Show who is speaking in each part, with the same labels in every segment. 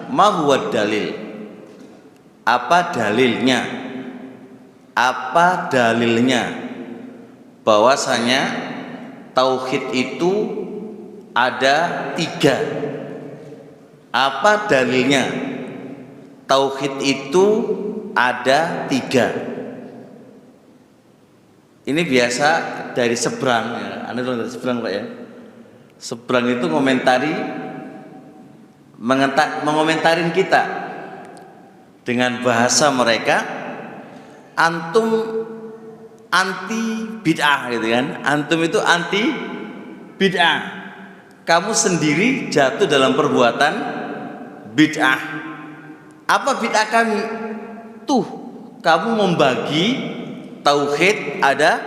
Speaker 1: ma huwa dalil, apa dalilnya, apa dalilnya bahwasanya tauhid itu ada 3. Apa dalilnya tauhid itu ada 3? Ini biasa dari seberang ya. Anda tahu dari seberang Pak ya? Seberang itu mengomentarin kita dengan bahasa mereka, antum anti bid'ah gitu kan. Antum itu anti bid'ah. Kamu sendiri jatuh dalam perbuatan bid'ah. Apa bid'ah kami? Tuh, kamu membagi tauhid ada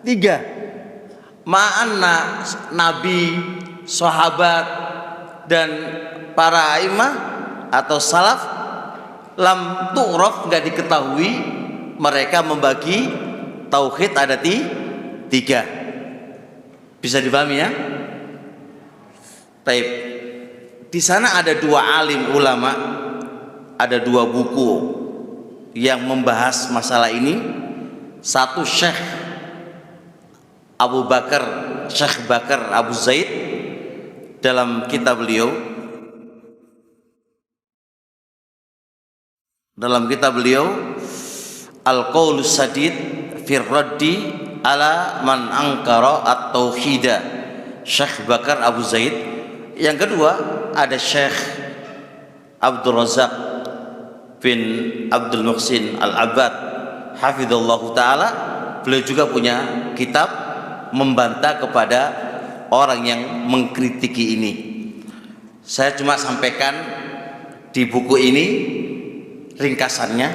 Speaker 1: 3. Ma'anna nabi, sahabat dan para a'immah atau salaf lam tu'raf, enggak diketahui mereka membagi tauhid ada 3. Bisa dipahami ya? Taib. Di sana ada 2 alim ulama, ada 2 buku yang membahas masalah ini. Satu Syekh Abu Bakar, Syekh Bakar Abu Zaid dalam kitab beliau Al-Qaulus Sadid fi Raddi ala man angkara at-tauhida, Syekh Bakar Abu Zaid. Yang kedua ada Syekh Abdul Razak bin Abdul Muhsin Al-Abbad hafizallahu ta'ala. Beliau juga punya kitab membantah kepada orang yang mengkritiki ini. Saya cuma sampaikan di buku ini ringkasannya.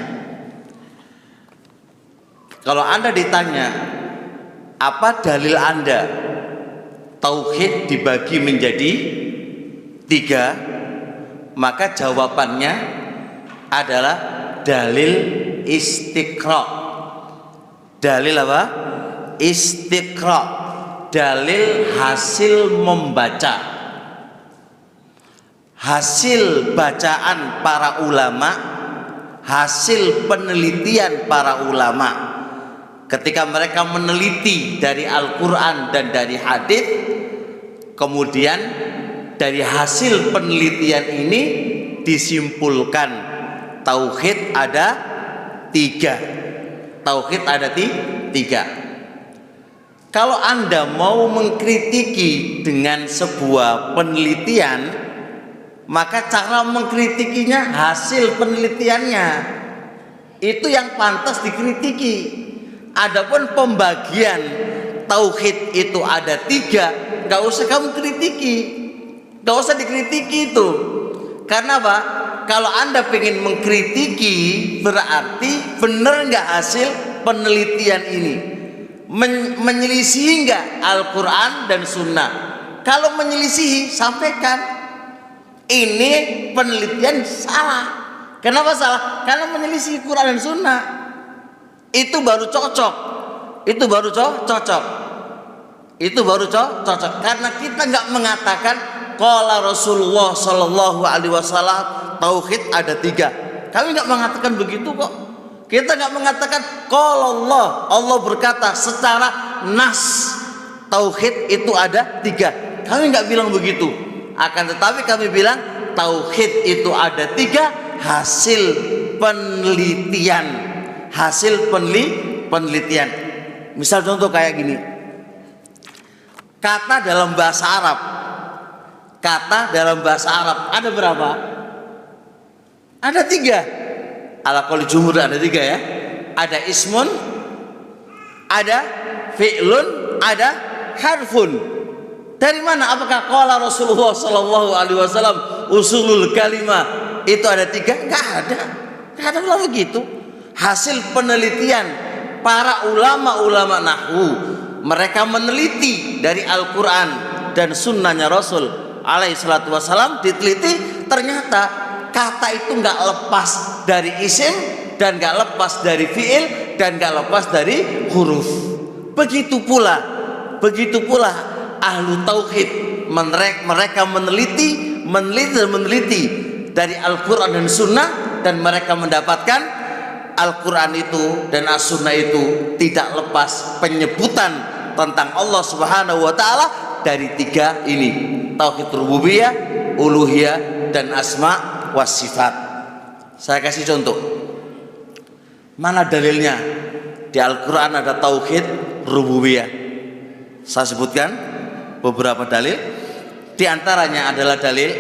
Speaker 1: Kalau Anda ditanya apa dalil Anda tauhid dibagi menjadi 3, maka jawabannya adalah dalil istiqra. Dalil apa? Istiqra, dalil hasil membaca, hasil bacaan para ulama, hasil penelitian para ulama. Ketika mereka meneliti dari Al-Quran dan dari hadis, kemudian dari hasil penelitian ini disimpulkan tauhid ada 3. Tauhid ada 3. Kalau Anda mau mengkritiki dengan sebuah penelitian, maka cara mengkritikinya hasil penelitiannya. Itu yang pantas dikritiki. Adapun pembagian tauhid itu ada 3, gak usah kamu kritiki, gak usah dikritiki itu. Karena apa? Kalau Anda ingin mengkritiki, berarti benar nggak hasil penelitian ini, menyelisihi nggak Al-Quran dan Sunnah. Kalau menyelisihi, sampaikan ini penelitian salah. Kenapa salah? Karena menyelisih Quran dan Sunnah. Itu baru cocok. Itu baru cocok. Itu baru cocok. Karena kita nggak mengatakan qala Rasulullah Shallallahu Alaihi Wasallam tauhid ada 3. Kami nggak mengatakan begitu kok. Kita nggak mengatakan qala Allah berkata secara nas tauhid itu ada 3. Kami nggak bilang begitu. Akan tetapi kami bilang tauhid itu ada 3 hasil penelitian. Hasil penelitian. Misal contoh kayak gini. Kata dalam bahasa Arab. Kata dalam bahasa Arab ada berapa? Ada 3. Ala qauli jumhur ada 3 ya. Ada ismun, ada fi'lun, ada harfun. Dari mana? Apakah qala Rasulullah sallallahu alaihi wasallam usulul kalimah itu ada 3? Enggak ada. Enggak ada ulama begitu. Hasil penelitian para ulama-ulama nahwu, mereka meneliti dari Al-Quran dan sunnahnya Rasul alaihi salatu wassalam, diteliti ternyata kata itu nggak lepas dari isim dan nggak lepas dari fiil dan nggak lepas dari huruf. Begitu pula ahlu tauhid, mereka meneliti dari Al-Quran dan Sunnah, dan mereka mendapatkan Al-Quran itu dan As-Sunnah itu tidak lepas penyebutan tentang Allah Subhanahu wa Ta'ala dari tiga ini: tauhid rububiyah, uluhiyah, dan asma wa sifat. Saya kasih contoh. Mana dalilnya di Al-Quran ada tauhid rububiyah? Saya sebutkan beberapa dalil. Di antaranya adalah dalil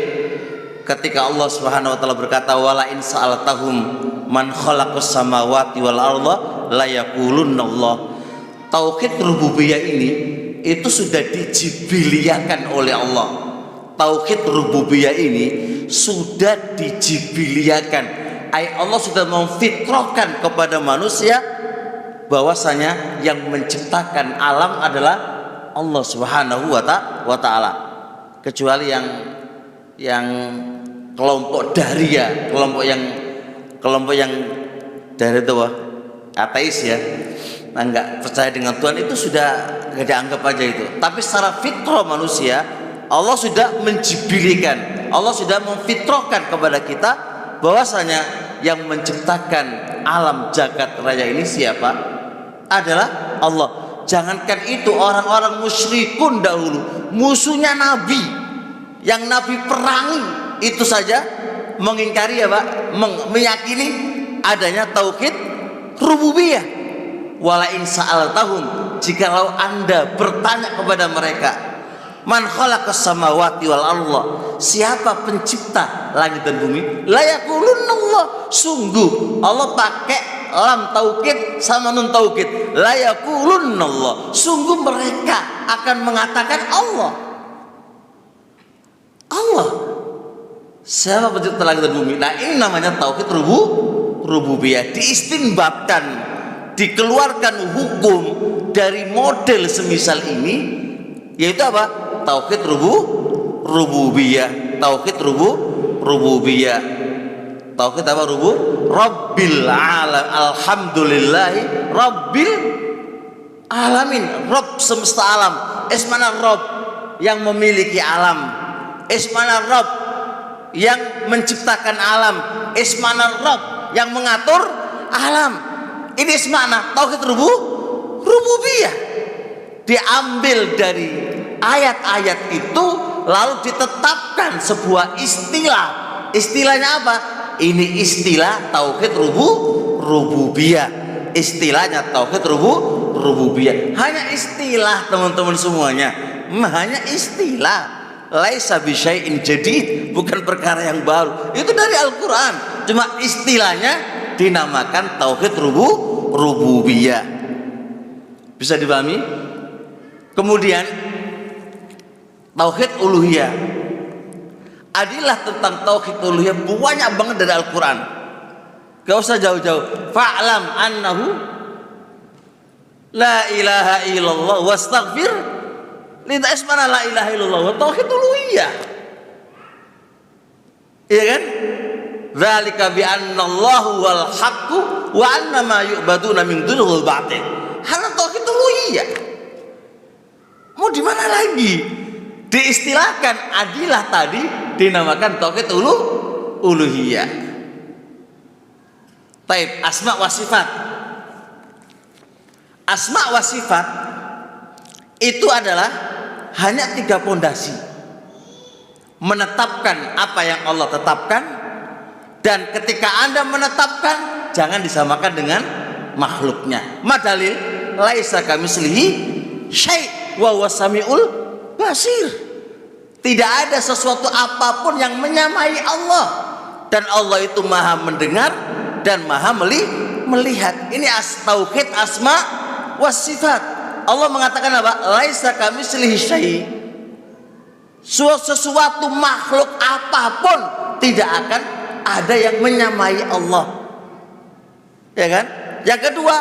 Speaker 1: ketika Allah Subhanahu wa Ta'ala berkata, wala in sa'altahum man khalaqas samawati wal arda la yaqulunna Allah. Tauhid rububiyah ini itu sudah dijibiliakan oleh Allah. Tauhid rububiyah ini sudah dijibiliakan. Allah sudah memfitrahkan kepada manusia bahwasanya yang menciptakan alam adalah Allah Subhanahu wa Ta'ala. Kecuali yang kelompok daria, kelompok yang dari itu ateis ya, enggak percaya dengan Tuhan, itu sudah enggak dianggap aja itu. Tapi secara fitrah manusia, Allah sudah menjibilikan, Allah sudah memfitrahkan kepada kita bahwasanya yang menciptakan alam jagat raya ini siapa? Adalah Allah. Jangankan itu, orang-orang musyrikun dahulu, musuhnya Nabi, yang Nabi perangi, itu saja mengingkari ya Pak, meyakini adanya tauhid rububiyah. Wala in sa'altahum, jikalau Anda bertanya kepada mereka, man khalaqas samawati wal arda, siapa pencipta langit dan bumi? La yaqulunna Allah. Sungguh Allah pakai lam taukid sama nun taukid. La yaqulunna Allah. Sungguh mereka akan mengatakan Allah. Allah. Siapa pencipta langit dan bumi? Nah, ini namanya tauhid rububiyah. Diistinbatkan, dikeluarkan hukum dari model semisal ini, yaitu apa? Tauhid rububiyah. Tauhid rububiyah. Tauhid apa? Rabbil alam. Alhamdulillahi Rabbil alamin. Rabb semesta alam. Ismana Rabb yang memiliki alam. Ismana Rabb yang menciptakan alam. Ismana Rabb yang mengatur alam. Ini ismana tauhid rububiyah. Diambil dari ayat-ayat itu, lalu ditetapkan sebuah istilah. Istilahnya apa? Ini istilah tauhid rububiyah. Istilahnya tauhid rububiyah. Hanya istilah teman-teman semuanya. Hanya istilah. Laisa bisyai'in jadid, bukan perkara yang baru. Itu dari Al-Quran. Cuma istilahnya dinamakan tauhid rububiyah. Bisa dipahami? Kemudian tauhid uluhiyah. Adilah tentang tauhid uluhiyah banyak banget dari Al-Quran. Gak usah jauh-jauh. Fa'lam annahu la ilaha illallah wastaghfir linta ismana la ilaha illallah wa tauhid uluhiyah. Iya kan? Dzalika bi annallahu wal haqqu wa anna ma yu'baduna min dunihil batil. Hanya tauhid uluhiyah. Mau di mana lagi? Diistilahkan adilah tadi dinamakan tauhid uluhiyah. Taib, asma wa sifat. Asma wa sifat itu adalah hanya 3 pondasi. Menetapkan apa yang Allah tetapkan, dan ketika Anda menetapkan jangan disamakan dengan makhluknya. Madalil laisa kamitslihi syai' wa huwas samiul basir. Tidak ada sesuatu apapun yang menyamai Allah, dan Allah itu maha mendengar dan maha melihat. Ini tauhid asma was sifat. Allah mengatakan apa? Laisa kamitslihi syai'. Sesuatu makhluk apapun tidak akan ada yang menyamai Allah. Ya kan? Yang kedua,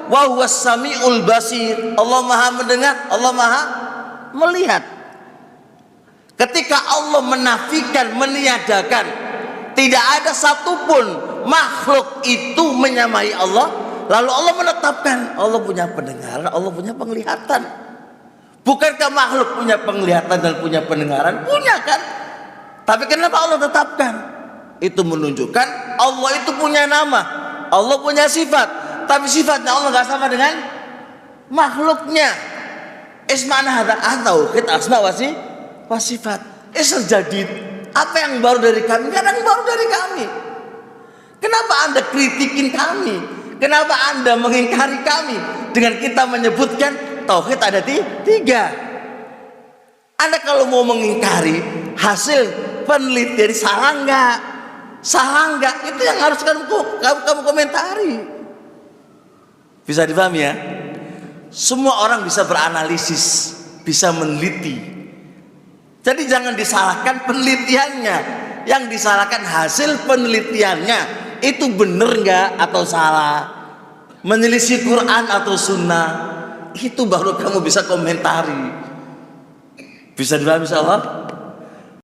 Speaker 1: wa huwas samiul basir. Allah maha mendengar, Allah maha melihat. Ketika Allah menafikan, meniadakan, tidak ada satupun makhluk itu menyamai Allah, lalu Allah menetapkan Allah punya pendengaran, Allah punya penglihatan. Bukankah makhluk punya penglihatan dan punya pendengaran? Punya kan? Tapi kenapa Allah tetapkan? Itu menunjukkan Allah itu punya nama, Allah punya sifat, tapi sifatnya Allah nggak sama dengan makhluknya. Ismana hada atau kita asma wa sifat. Jadid. Apa yang baru dari kami? Kadang baru dari kami. Kenapa Anda kritikin kami? Kenapa Anda mengingkari kami dengan kita menyebutkan tauhid ada tiga? Anda kalau mau mengingkari hasil penelitian salah enggak? Salah enggak? Itu yang harus kamu komentari. Bisa dipahami ya? Semua orang bisa beranalisis, bisa meneliti. Jadi jangan disalahkan penelitiannya, yang disalahkan hasil penelitiannya. Itu benar enggak atau salah? Menyelisih Quran atau sunnah? Itu baru kamu bisa komentari. Bisa dipahami insyaallah?